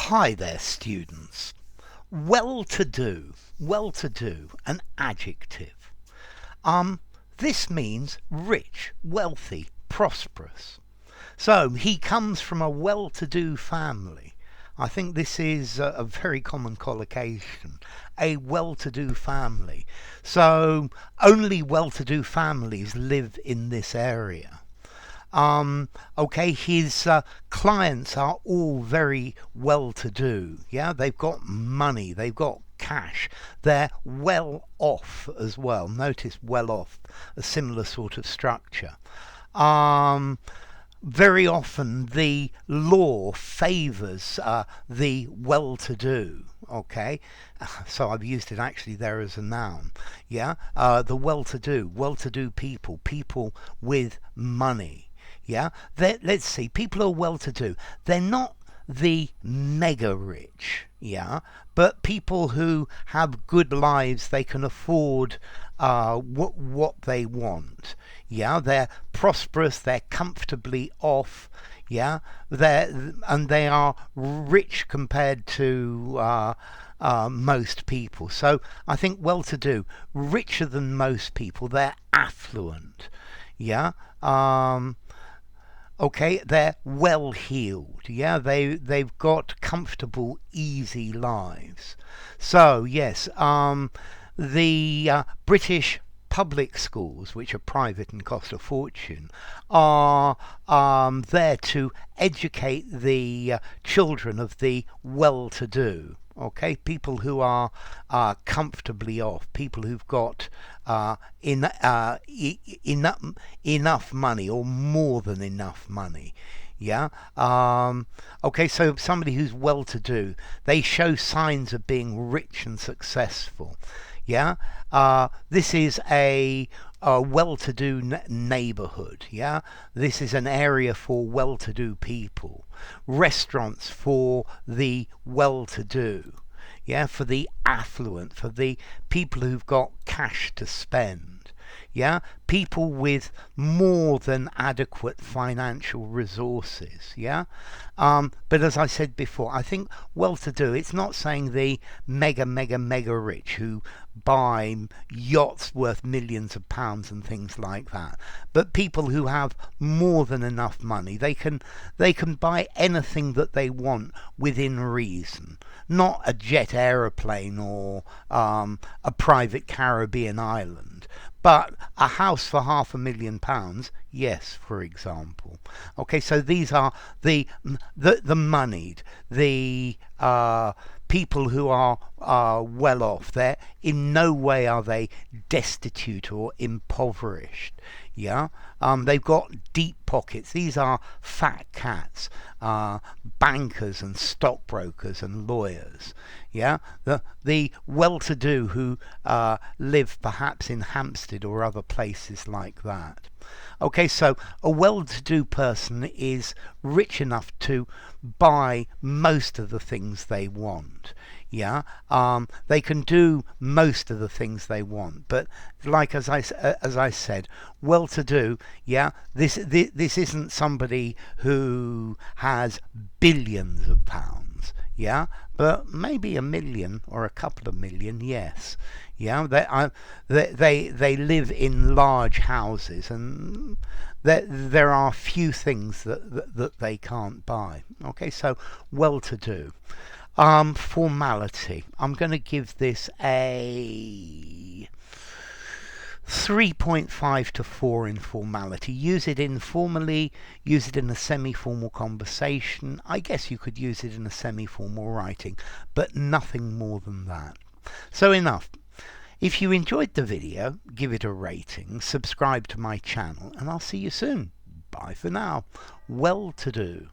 Hi there, students. Well-to-do, an adjective. This means rich, wealthy, prosperous. So he comes from a well-to-do family. I think this is a very common collocation, a well-to-do family. So only well-to-do families live in this area. Okay, his clients are all very well-to-do. Yeah, they've got money, they've got cash, they're well off as well. Notice well off, a similar sort of structure. Very often the law favors the well-to-do. Okay, so I've used it actually there as a noun. Yeah, the well-to-do people, people with money. Yeah, let's see, people who are well-to-do, they're not the mega rich, yeah, but people who have good lives, they can afford what they want. Yeah, they're prosperous, they're comfortably off. Yeah, they are rich compared to most people. So I think well-to-do, richer than most people, they're affluent. Yeah. Okay, they're well heeled. Yeah, they've got comfortable, easy lives. So yes, the British public schools, which are private and cost a fortune, are there to educate the children of the well-to-do. Okay, people who are comfortably off, people who've got enough money or more than enough money. Yeah. Okay, so somebody who's well-to-do, they show signs of being rich and successful. Yeah. This is a well-to-do neighborhood. Yeah, this is an area for well-to-do people. Restaurants for the well-to-do. Yeah, for the affluent, for the people who've got cash to spend. Yeah, people with more than adequate financial resources. Yeah, but as I said before, I think well-to-do, it's not saying the mega rich who buy yachts worth millions of pounds and things like that, but people who have more than enough money. They can buy anything that they want within reason. Not a jet aeroplane or a private Caribbean island, but a house for £500,000, yes, for example. Okay, so these are the moneyed, the people who are well off. They're in no way are they destitute or impoverished. Yeah, they've got deep pockets. These are fat cats, bankers and stockbrokers and lawyers. Yeah, the well-to-do who live perhaps in Hampstead or other places like that. Okay, so a well-to-do person is rich enough to buy most of the things they want. Yeah, they can do most of the things they want, but like as I said, well-to-do. Yeah, this isn't somebody who has billions of pounds. Yeah, but maybe a million or a couple of million. Yes. Yeah, they live in large houses, and there are few things that they can't buy. Okay, so well-to-do. Formality. I'm going to give this a 3.5 to 4 in formality. Use it informally, use it in a semi-formal conversation. I guess you could use it in a semi-formal writing, but nothing more than that. So enough. If you enjoyed the video, give it a rating, subscribe to my channel, and I'll see you soon. Bye for now. Well-to-do.